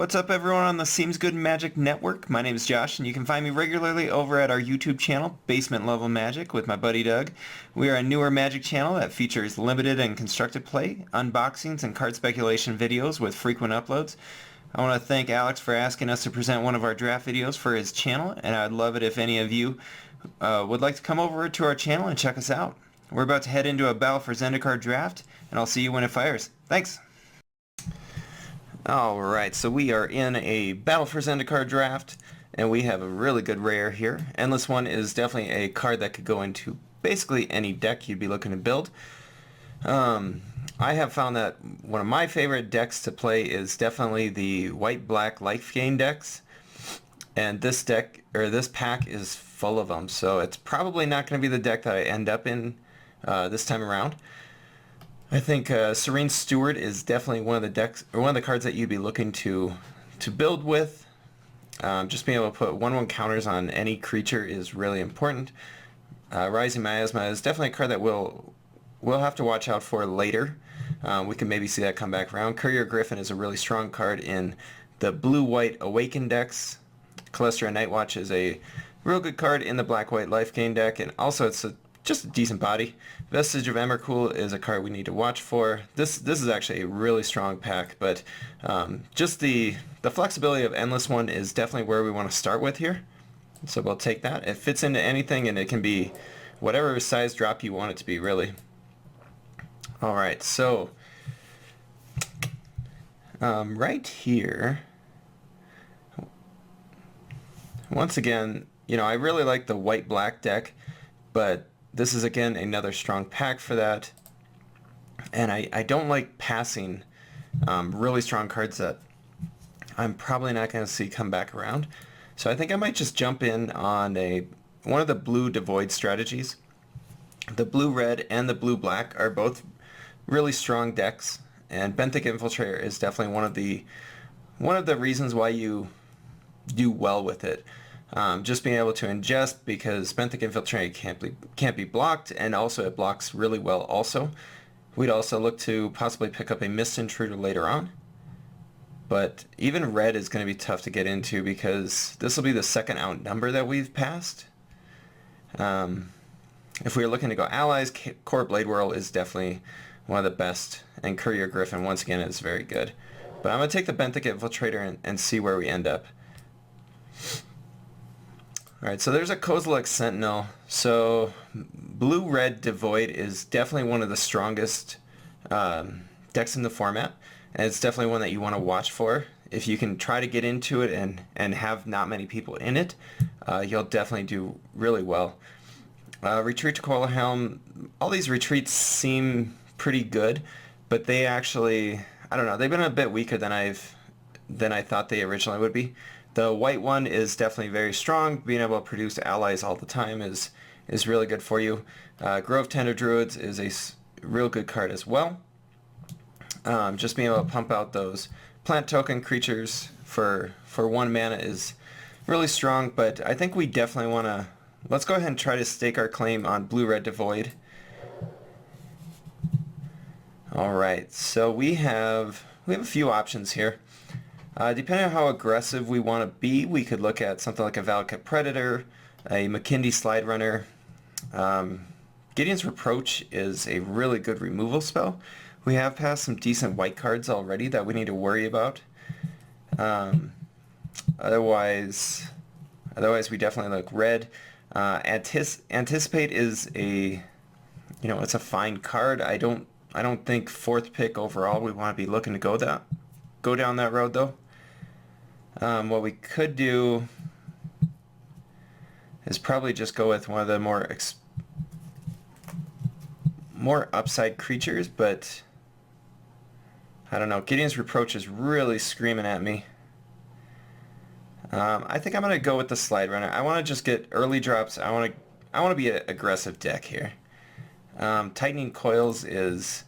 What's up everyone on the SeemsGoodMagic network? My name is Josh and you can find me regularly over at our YouTube channel, Basement Level Magic, with my buddy Doug. We are a newer magic channel that features limited and constructed play, unboxings, and card speculation videos with frequent uploads. I want to thank Alex for asking us to present one of our draft videos for his channel, and I'd love it if any of you would like to come over to our channel and check us out. We're about to head into a battle for Zendikar draft, and I'll see you when it fires. Thanks! Alright, so we are in a Battle for Zendikar draft, and we have a really good rare here. Endless One is definitely a card that could go into basically any deck you'd be looking to build. I have found that one of my favorite decks to play is definitely the white-black life gain decks, and this deck, or this pack, is full of them, so it's probably not going to be the deck that I end up in this time around. I think Serene Steward is definitely one of the decks, or one of the cards that you'd be looking to build with. Just being able to put 1/1 counters on any creature is really important. Rising Miasma is definitely a card that we'll have to watch out for later. We can maybe see that come back around. Courier Griffin is a really strong card in the blue-white Awaken decks. Calestra Nightwatch is a real good card in the black-white life gain deck, and also it's just a decent body. Vestige of Emrakul is a card we need to watch for. This is actually a really strong pack, but just the flexibility of Endless One is definitely where we want to start with here. So we'll take that. It fits into anything, and it can be whatever size drop you want it to be, really. Alright, so right here, once again, you know, I really like the white-black deck, but this is again another strong pack for that, and I don't like passing really strong cards that I'm probably not going to see come back around. So I think I might just jump in on one of the blue devoid strategies. The blue-red and the blue-black are both really strong decks, and Benthic Infiltrator is definitely one of the reasons why you do well with it. Just being able to ingest, because Benthic Infiltrator can't be blocked, and also it blocks really well also. We'd also look to possibly pick up a Mist Intruder later on. But even red is going to be tough to get into, because this will be the second outnumber that we've passed. If we were looking to go allies, Core Blade Whirl is definitely one of the best, and Courier Griffin once again is very good. But I'm going to take the Benthic Infiltrator and see where we end up. Alright, so there's a Kozilek Sentinel. So blue-red devoid is definitely one of the strongest decks in the format, and it's definitely one that you want to watch for. If you can try to get into it and have not many people in it, you'll definitely do really well. Retreat to Coilhelm, all these retreats seem pretty good, but they actually, I don't know, they've been a bit weaker than I thought they originally would be. The white one is definitely very strong. Being able to produce allies all the time is really good for you. Grove Tender Druids is a real good card as well. Just being able to pump out those plant token creatures for 1 mana is really strong, but I think we definitely want to, let's go ahead and try to stake our claim on blue-red devoid. Alright, so we have a few options here. Depending on how aggressive we want to be, we could look at something like a Valakut Predator, a Makindi Slide Runner. Gideon's Reproach is a really good removal spell. We have passed some decent white cards already that we need to worry about. Otherwise we definitely look red. Anticipate is it's a fine card. I don't think 4th pick overall we want to be looking to go down that road though. What we could do is probably just go with one of the more upside creatures, but I don't know. Gideon's Reproach is really screaming at me. I think I'm gonna go with the Slide Runner. I want to just get early drops. I want to be an aggressive deck here. Tightening Coils is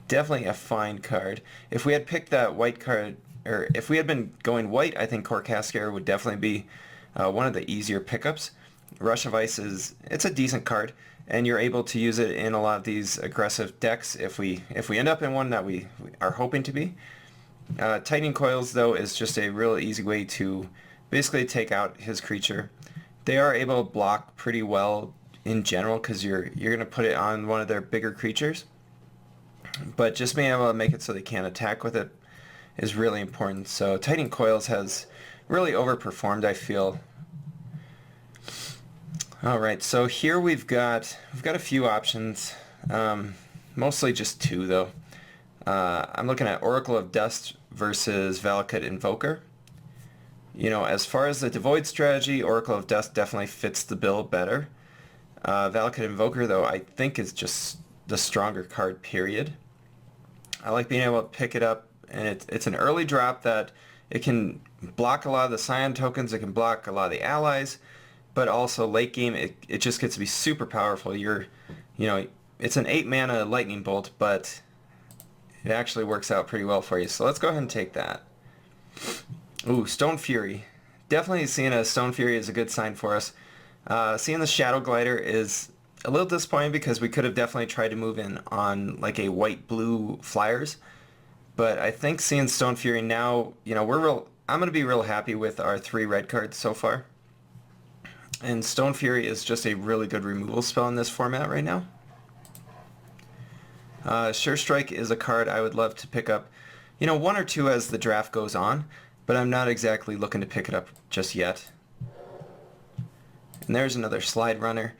definitely a fine card. If we had picked that white card, or if we had been going white, I think Core Cascade would definitely be one of the easier pickups. Rush of Ice it's a decent card, and you're able to use it in a lot of these aggressive decks if we end up in one that we are hoping to be. Tightening Coils, though, is just a real easy way to basically take out his creature. They are able to block pretty well in general because you're going to put it on one of their bigger creatures. But just being able to make it so they can't attack with it is really important. So Tightening Coils has really overperformed, I feel. Alright, so here we've got a few options. Mostly just two, though. I'm looking at Oracle of Dust versus Valakut Invoker. You know, as far as the Devoid strategy, Oracle of Dust definitely fits the bill better. Valakut Invoker, though, I think is just the stronger card, period. I like being able to pick it up, and it's an early drop that it can block a lot of the Scion tokens, it can block a lot of the allies, but also late game, it just gets to be super powerful. It's an 8 mana lightning bolt, but it actually works out pretty well for you. So let's go ahead and take that. Ooh, Stone Fury. Definitely seeing a Stone Fury is a good sign for us. Seeing the Shadow Glider is a little disappointing because we could have definitely tried to move in on like a white-blue flyers. But I think seeing Stone Fury now, I'm going to be real happy with our 3 red cards so far. And Stone Fury is just a really good removal spell in this format right now. Sure Strike is a card I would love to pick up, 1 or 2 as the draft goes on, but I'm not exactly looking to pick it up just yet. And there's another Slide Runner.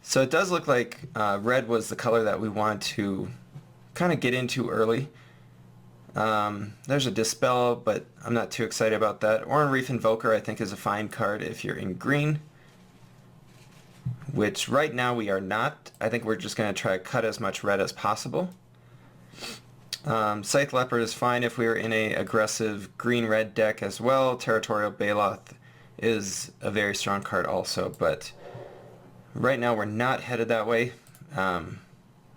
So it does look like red was the color that we want to kind of get into early. There's a Dispel, but I'm not too excited about that. Oran Reef Invoker I think is a fine card if you're in green, which right now we are not. I think we're just going to try to cut as much red as possible. Scythe Leopard is fine if we were in a aggressive green-red deck as well. Territorial Baloth is a very strong card also, but right now we're not headed that way.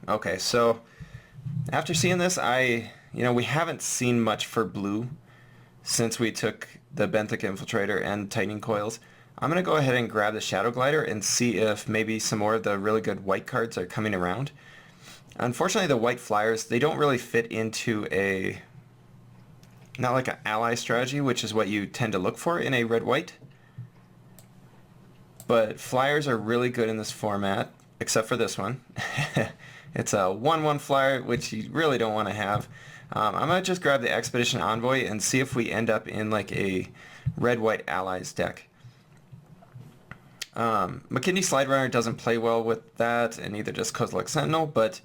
Okay, so after seeing this, we haven't seen much for blue since we took the Benthic Infiltrator and Tightening Coils. I'm going to go ahead and grab the Shadow Glider and see if maybe some more of the really good white cards are coming around. Unfortunately, the white flyers, they don't really fit into not like an ally strategy, which is what you tend to look for in a red-white. But flyers are really good in this format, except for this one. It's a 1/1 flyer, which you really don't want to have. I'm going to just grab the Expedition Envoy and see if we end up in like a red-white allies deck. McKinney Slide Runner doesn't play well with that, and neither does Kozilek Sentinel, but,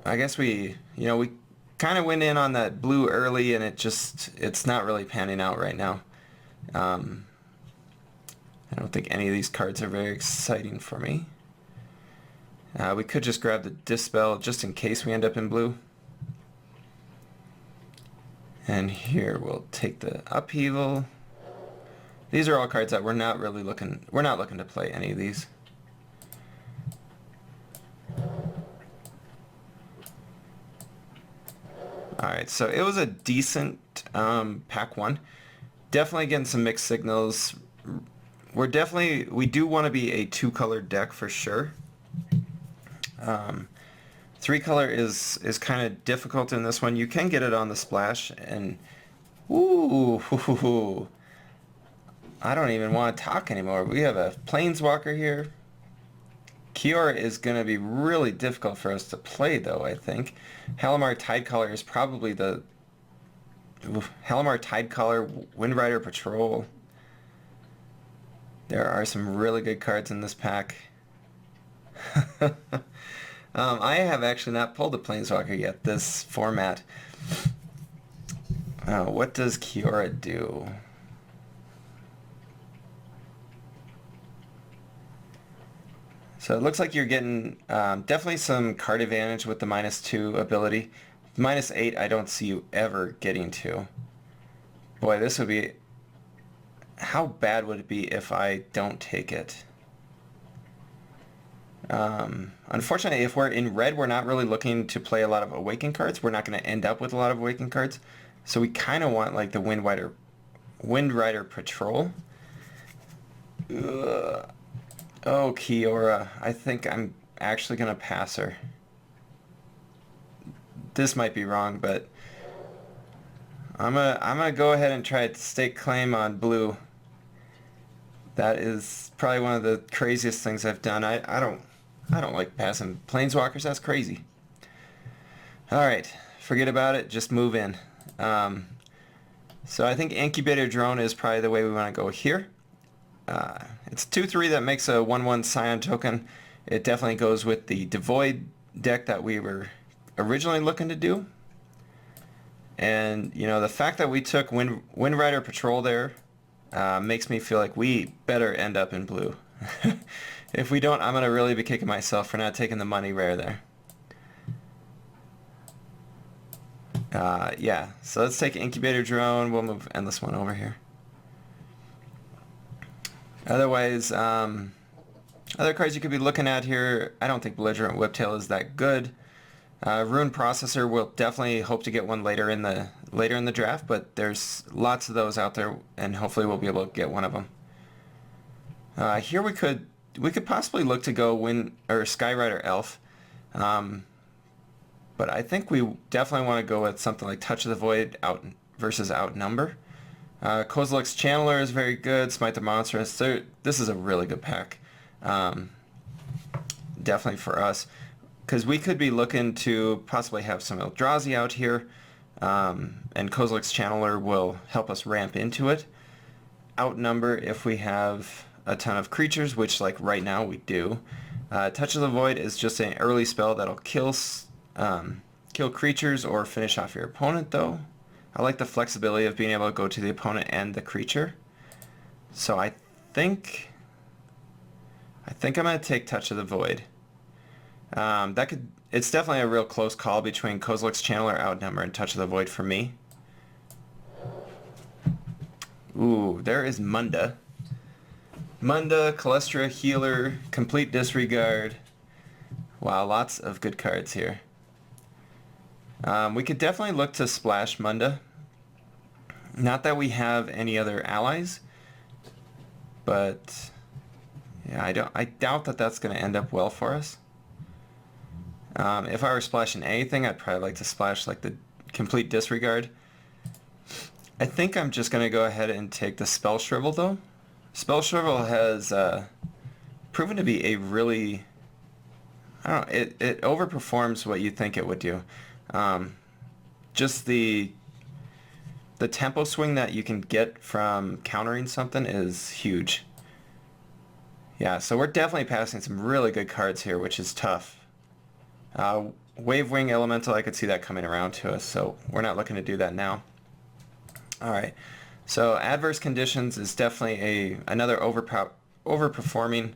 I guess we kind of went in on that blue early, and it's not really panning out right now. I don't think any of these cards are very exciting for me. We could just grab the Dispel just in case we end up in blue. And here we'll take the Upheaval. These are all cards that we're not looking to play any of these. Alright, so it was a decent pack 1. Definitely getting some mixed signals. We do want to be a 2-color deck for sure. 3-color is kind of difficult in this one. You can get it on the splash, and ooh, I don't even want to talk anymore. We have a Planeswalker here. Kiora is going to be really difficult for us to play, though, I think. Halimar Tidecaller is probably the... Halimar Tidecaller, Windrider Patrol. There are some really good cards in this pack. I have actually not pulled the Planeswalker yet, this format. What does Kiora do? So it looks like you're getting definitely some card advantage with the -2 ability. -8 I don't see you ever getting to. Boy, this would be... How bad would it be if I don't take it? Unfortunately, if we're in red, we're not really looking to play a lot of Awaken cards. We're not going to end up with a lot of Awaken cards. So we kind of want like the Windrider Patrol. Ugh. Oh, Kiora. I think I'm actually going to pass her. This might be wrong, but I'm gonna go ahead and try to stake claim on blue. That is probably one of the craziest things I've done. I don't like passing planeswalkers. That's crazy. All right, forget about it. Just move in. So I think Incubator Drone is probably the way we want to go here. It's 2/3 that makes a 1/1 Scion token. It definitely goes with the Devoid deck that we were originally looking to do. And, you know, the fact that we took Wind Rider Patrol there makes me feel like we better end up in blue. If we don't, I'm going to really be kicking myself for not taking the money rare there. Yeah, so let's take Incubator Drone. We'll move Endless One over here. Otherwise, other cards you could be looking at here, I don't think Belligerent Whiptail is that good. Rune Processor, we'll definitely hope to get one later in the draft, but there's lots of those out there, and hopefully we'll be able to get one of them. Here we could possibly look to go Skyrider Elf, but I think we definitely want to go with something like Touch of the Void versus Outnumber. Kozilek's Channeler is very good. Smite the Monstrous. This is a really good pack, definitely for us. Because we could be looking to possibly have some Eldrazi out here, and Kozilek's Channeler will help us ramp into it. Outnumber if we have a ton of creatures, which like right now we do. Touch of the Void is just an early spell that'll kill creatures or finish off your opponent though. I like the flexibility of being able to go to the opponent and the creature. So I think I'm going to take Touch of the Void. It's definitely a real close call between Kozilek's Channeler, Outnumber, and Touch of the Void for me. Ooh, there is Munda. Munda, Calestra, Healer, Complete Disregard. Wow, lots of good cards here. We could definitely look to splash Munda. Not that we have any other allies, but yeah, I doubt that that's going to end up well for us. If I were splashing anything, I'd probably like to splash like the Complete Disregard. I think I'm just going to go ahead and take the Spell Shrivel though. Spell Shrivel has proven to be a really, I don't know, it overperforms what you think it would do. Just the tempo swing that you can get from countering something is huge. Yeah, so we're definitely passing some really good cards here, which is tough. Wave Wing Elemental, I could see that coming around to us, so we're not looking to do that now. Alright, so Adverse Conditions is definitely another overperforming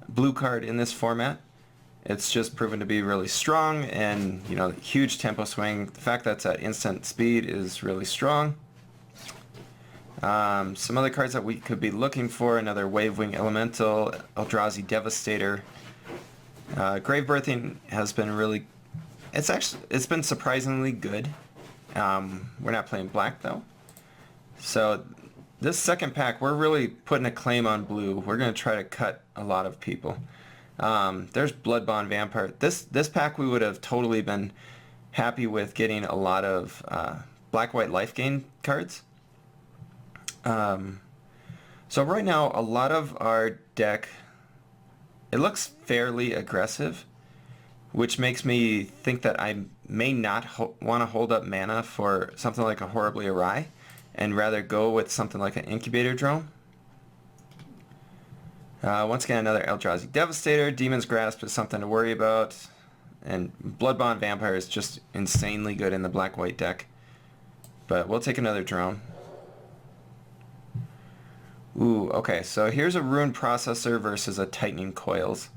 blue card in this format. It's just proven to be really strong, and you know, huge tempo swing. The fact that it's at instant speed is really strong. Some other cards that we could be looking for: another Wave Wing Elemental, Eldrazi Devastator. Grave Birthing has been really, it's been surprisingly good. We're not playing black though, so this second pack we're really putting a claim on blue. We're going to try to cut a lot of people. There's Bloodbond Vampire. This pack we would have totally been happy with getting a lot of black-white life gain cards. So right now a lot of our deck, it looks fairly aggressive, which makes me think that I may not want to hold up mana for something like a Horribly Awry, and rather go with something like an Incubator Drone. Once again, another Eldrazi Devastator. Demon's Grasp is something to worry about, and Bloodbond Vampire is just insanely good in the black-white deck. But we'll take another drone. Ooh, okay, so here's a Rune Processor versus a Tightening Coils.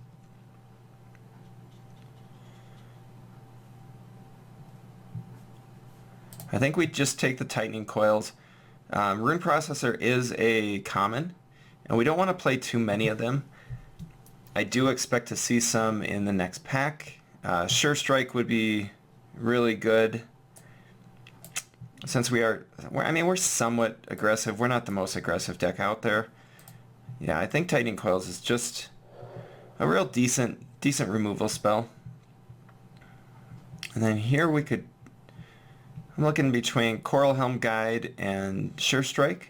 I think we just take the Tightening Coils. Rune Processor is a common, and we don't want to play too many of them. I do expect to see some in the next pack. Sure Strike would be really good, since we're somewhat aggressive. We're not the most aggressive deck out there. Yeah, I think Tightening Coils is just a real decent removal spell. And then here we could, I'm looking between Coral Helm Guide and Sure Strike.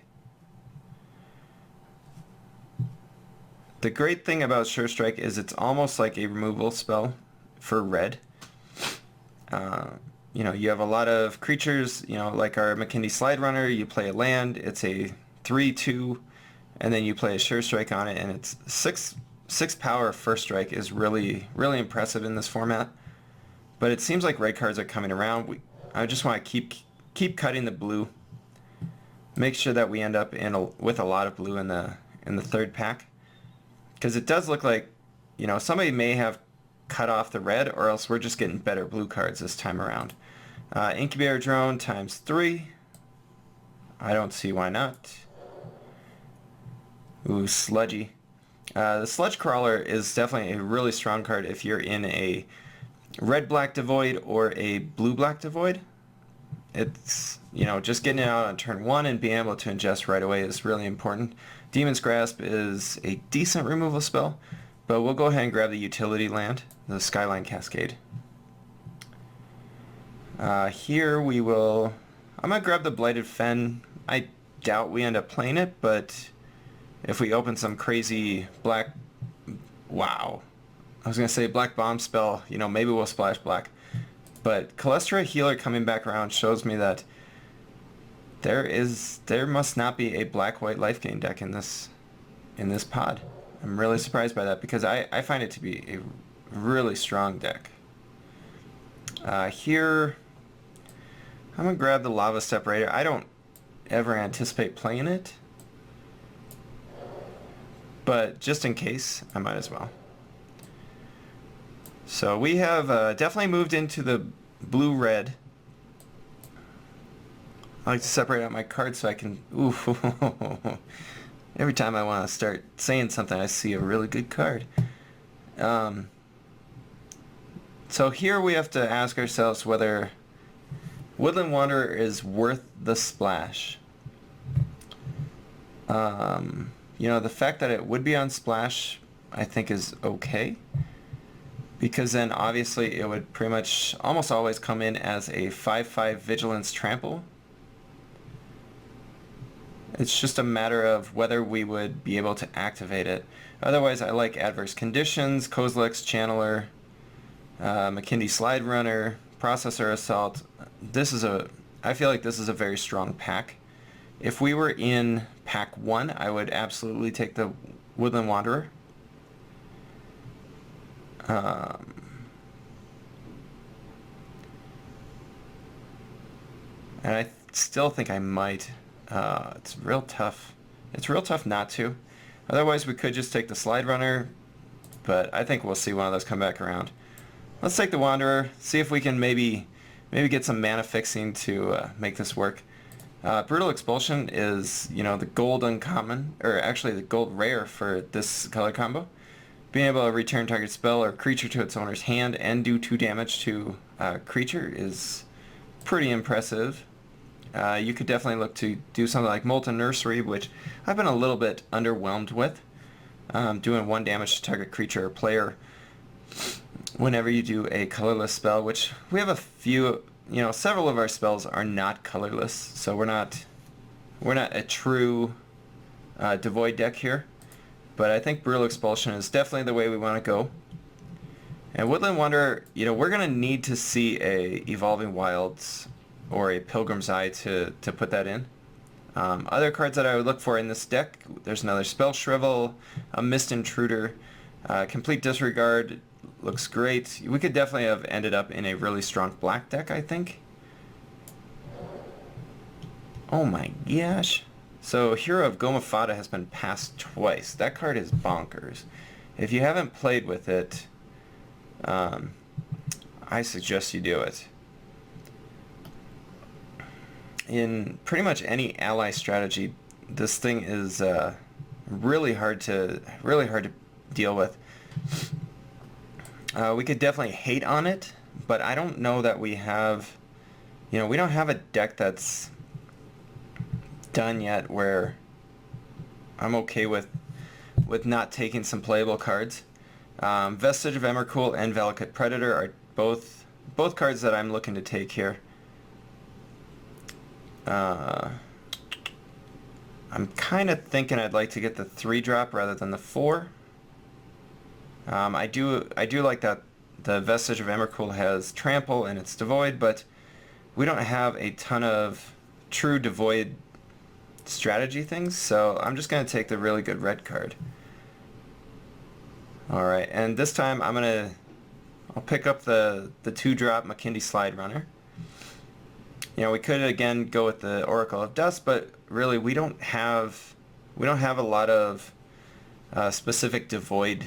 The great thing about Sure Strike is it's almost like a removal spell for red. You know, you have a lot of creatures, you know, like our McKinley Slide Runner, you play a land, it's a 3/2, and then you play a Sure Strike on it, and it's 6 power first strike is really impressive in this format. But it seems like red cards are coming around. I just want to keep cutting the blue. Make sure that we end up with a lot of blue in the third pack, because it does look like, you know, somebody may have cut off the red, or else we're just getting better blue cards this time around. Incubator Drone ×3. I don't see why not. Ooh, Sludgy. The Sludge Crawler is definitely a really strong card if you're in a red-black Devoid or a blue-black Devoid. It's, you know, just getting it out on turn 1 and being able to ingest right away is really important. Demon's Grasp is a decent removal spell, but we'll go ahead and grab the utility land, the Skyline Cascade. Here we will... I'm going to grab the Blighted Fen. I doubt we end up playing it, but if we open some crazy black... Wow. I was going to say black bomb spell, you know, maybe we'll splash black. But Calestra Healer coming back around shows me that there must not be a black-white life gain deck in this pod. I'm really surprised by that, because I find it to be a really strong deck. Here, I'm going to grab the Lava Separator. I don't ever anticipate playing it, but just in case, I might as well. So we have definitely moved into the blue-red. I like to separate out my cards so I can... Ooh, every time I want to start saying something, I see a really good card. So here we have to ask ourselves whether Woodland Wanderer is worth the splash. You know, the fact that it would be on splash, I think, is okay, because then obviously it would pretty much almost always come in as a 5/5 Vigilance Trample. It's just a matter of whether we would be able to activate it. Otherwise, I like Adverse Conditions, Kozilek's Channeler, McKinley Slide Runner, Processor Assault. I feel like this is a very strong pack. If we were in pack 1, I would absolutely take the Woodland Wanderer. And I still think I might. It's real tough. It's real tough not to. Otherwise, we could just take the Slide Runner, but I think we'll see one of those come back around. Let's take the Wanderer, see if we can maybe get some mana fixing to make this work. Brutal Expulsion is, you know, the gold uncommon, or actually the gold rare for this color combo. Being able to return target spell or creature to its owner's hand and do 2 damage to a creature is pretty impressive. You could definitely look to do something like Molten Nursery, which I've been a little bit underwhelmed with. Doing 1 damage to target creature or player whenever you do a colorless spell, which we have a few, you know, several of our spells are not colorless, so we're not a true Devoid deck here. But I think Brutal Expulsion is definitely the way we want to go. And Woodland Wanderer, you know, we're going to need to see a Evolving Wilds or a Pilgrim's Eye to put that in. Other cards that I would look for in this deck, there's another Spell Shrivel, a Mist Intruder, Complete Disregard looks great. We could definitely have ended up in a really strong black deck, I think. Oh my gosh. So Hero of Gomafada has been passed twice. That card is bonkers. If you haven't played with it, I suggest you do it. In pretty much any ally strategy, this thing is really hard to deal with. We could definitely hate on it, but I don't know that we have, you know, we don't have a deck that's done yet where I'm okay with not taking some playable cards. Vestige of Emrakul and Valakut Predator are both cards that I'm looking to take here. I'm kind of thinking I'd like to get the 3-drop rather than the 4. I do like that the Vestige of Emrakul has Trample and it's Devoid, but we don't have a ton of true Devoid strategy things, so I'm just going to take the really good red card. Alright, and this time I'll pick up the 2-drop McKindy Slide Runner. You know, we could again go with the Oracle of Dust, but really we don't have a lot of specific Devoid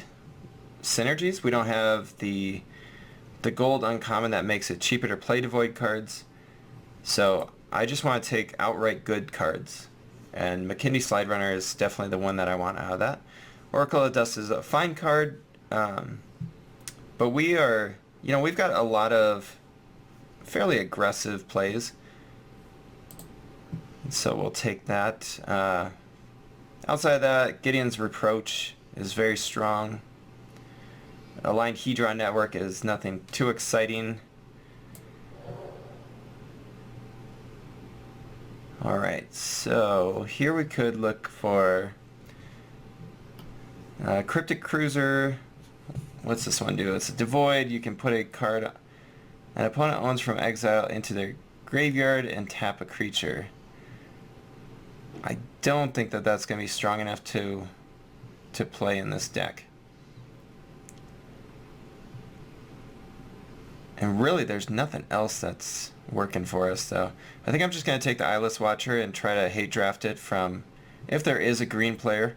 synergies. We don't have the gold uncommon that makes it cheaper to play Devoid cards. So I just want to take outright good cards. And McKindy Slide Runner is definitely the one that I want out of that. Oracle of Dust is a fine card, but we've got a lot of fairly aggressive plays. So we'll take that. Outside of that, Gideon's Reproach is very strong. Aligned Hedron Network is nothing too exciting. Alright, so here we could look for Cryptic Cruiser. What's this one do? It's a Devoid. You can put a card an opponent owns from exile into their graveyard and tap a creature. I don't think that that's going to be strong enough to play in this deck. And really, there's nothing else that's working for us, though. I think I'm just going to take the Eyeless Watcher and try to hate draft it from, if there is a green player.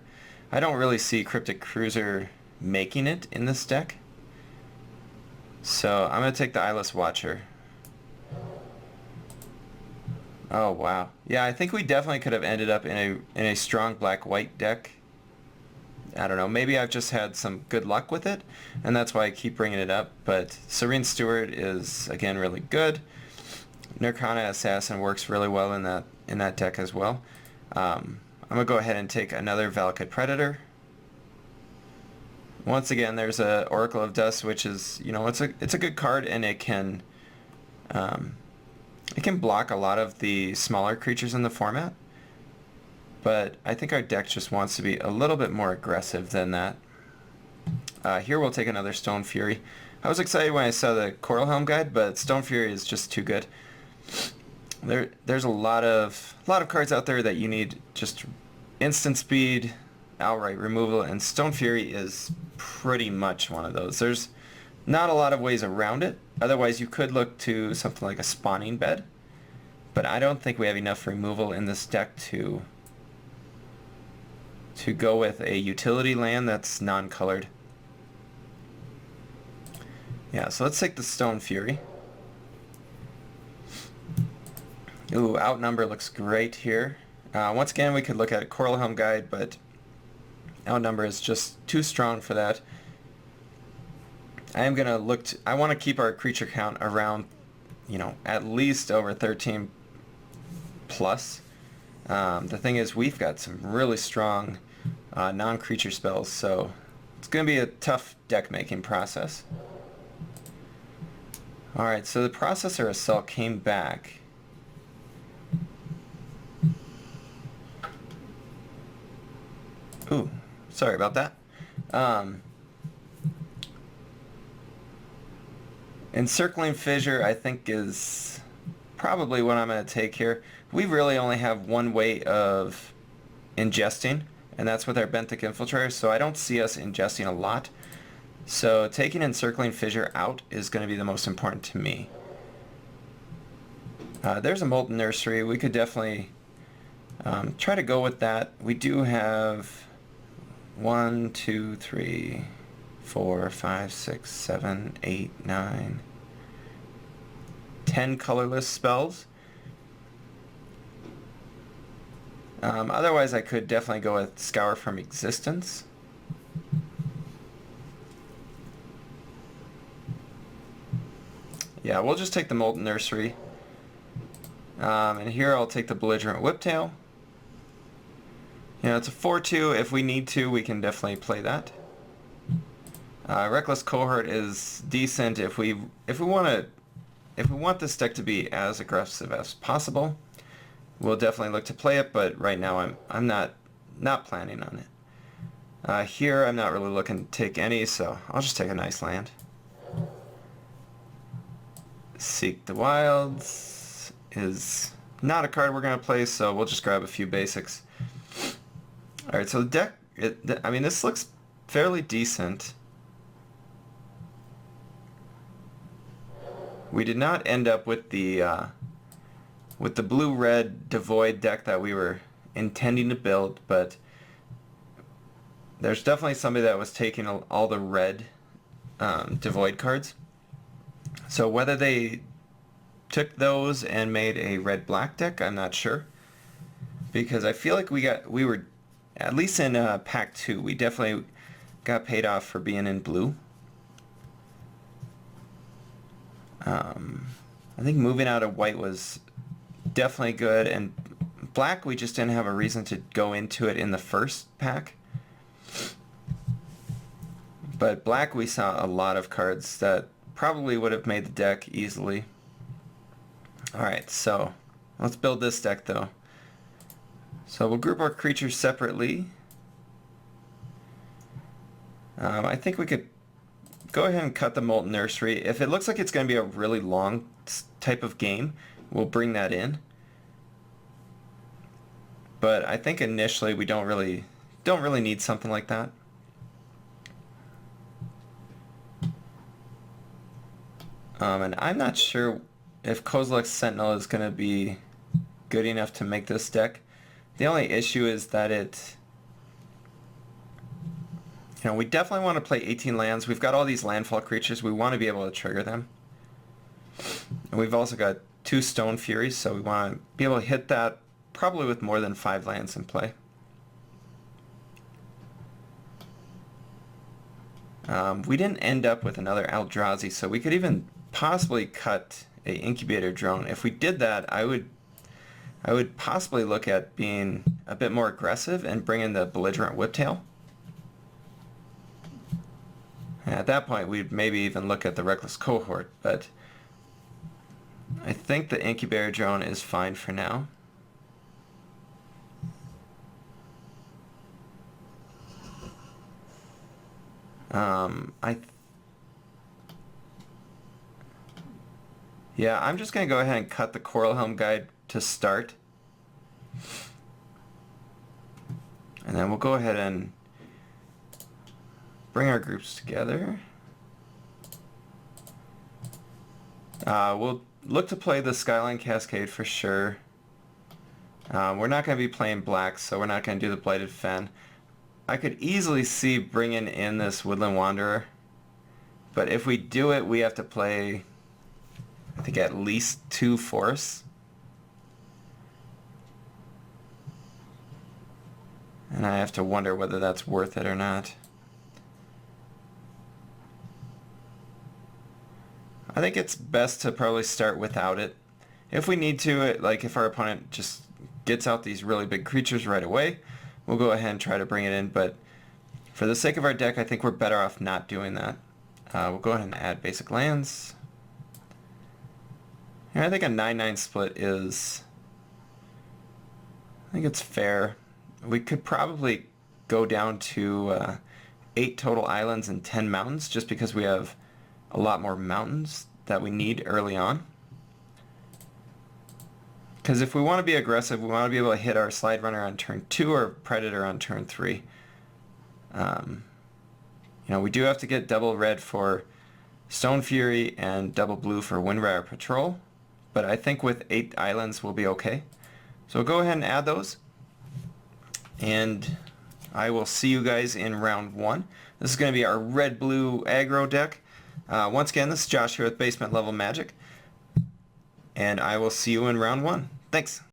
I don't really see Cryptic Cruiser making it in this deck. So I'm going to take the Eyeless Watcher. Oh, wow. Yeah, I think we definitely could have ended up in a strong black-white deck. I don't know, maybe I've just had some good luck with it, and that's why I keep bringing it up, but Serene Steward is, again, really good. Nirkana Assassin works really well in that deck as well. I'm going to go ahead and take another Valakut Predator. Once again, there's a Oracle of Dust, which is, you know, it's a good card, and it can block a lot of the smaller creatures in the format. But I think our deck just wants to be a little bit more aggressive than that. Here we'll take another Stone Fury. I was excited when I saw the Coral Helm guide, but Stone Fury is just too good. There's a lot of cards out there that you need just instant speed, outright removal, and Stone Fury is pretty much one of those. There's not a lot of ways around it. Otherwise, you could look to something like a Spawning Bed, but I don't think we have enough removal in this deck to go with a utility land that's non-colored. Yeah, so let's take the Stone Fury. Ooh, Outnumber looks great here. Once again, we could look at Coral Helm Guide, but Outnumber is just too strong for that. I am gonna look I want to keep our creature count around, you know, at least over 13 plus. The thing is, we've got some really strong non-creature spells, so it's going to be a tough deck-making process. Alright, so the Processor Assault came back. Ooh, sorry about that. Encircling Fissure, I think, is probably what I'm going to take here. We really only have one way of ingesting, and that's with our Benthic Infiltrator, so I don't see us ingesting a lot. So taking Encircling Fissure out is going to be the most important to me. There's a Molten Nursery. We could definitely try to go with that. We do have 1, 2, 3, 4, 5, 6, 7, 8, 9, 10 colorless spells. Otherwise, I could definitely go with Scour from Existence. Yeah, we'll just take the Molten Nursery. And here I'll take the Belligerent Whiptail. You know, it's a 4/2. If we need to, we can definitely play that. Reckless Cohort is decent if we want this deck to be as aggressive as possible. we'll definitely look to play it, but right now I'm not planning on it. Here I'm not really looking to take any, so I'll just take a nice land. Seek the Wilds is not a card we're going to play, so we'll just grab a few basics. Alright, so the deck, I mean, this looks fairly decent. We did not end up with the blue-red devoid deck that we were intending to build, but there's definitely somebody that was taking all the red devoid cards. So whether they took those and made a red-black deck, I'm not sure, because I feel like we were at least in pack 2, we definitely got paid off for being in blue. I think moving out of white was definitely good, and black we just didn't have a reason to go into it in the first pack. But black we saw a lot of cards that probably would have made the deck easily. Alright, so let's build this deck though. So we'll group our creatures separately. I think we could go ahead and cut the Molten Nursery. If it looks like it's going to be a really long type of game, we'll bring that in. But I think initially we don't really need something like that. And I'm not sure if Kozilek's Sentinel is going to be good enough to make this deck. The only issue is that we definitely want to play 18 lands. We've got all these landfall creatures. We want to be able to trigger them. And we've also got 2 Stone Furies, so we want to be able to hit that probably with more than 5 lands in play. We didn't end up with another Eldrazi, so we could even possibly cut a Incubator Drone. If we did that, I would possibly look at being a bit more aggressive and bring in the Belligerent Whiptail. And at that point, we'd maybe even look at the Reckless Cohort, but I think the Incubator Drone is fine for now. Yeah, I'm just going to go ahead and cut the Coral Helm Guide to start. And then we'll go ahead and bring our groups together. We'll look to play the Skyline Cascade for sure. We're not going to be playing black, so we're not going to do the Blighted Fen. I could easily see bringing in this Woodland Wanderer, but if we do it, we have to play, I think, at least 2 forests. And I have to wonder whether that's worth it or not. I think it's best to probably start without it. If we need to, like if our opponent just gets out these really big creatures right away, we'll go ahead and try to bring it in, but for the sake of our deck, I think we're better off not doing that. We'll go ahead and add basic lands. And I think a 9-9 split is, I think it's fair. We could probably go down to 8 total islands and 10 mountains, just because we have a lot more mountains that we need early on. Because if we want to be aggressive, we want to be able to hit our Slide Runner on turn 2 or Predator on turn 3. We do have to get double red for Stone Fury and double blue for Windrider Patrol, but I think with 8 islands we'll be okay. So we'll go ahead and add those, and I will see you guys in round 1. This is going to be our red-blue aggro deck. Once again, this is Josh here with Basement Level Magic, and I will see you in round 1. Thanks.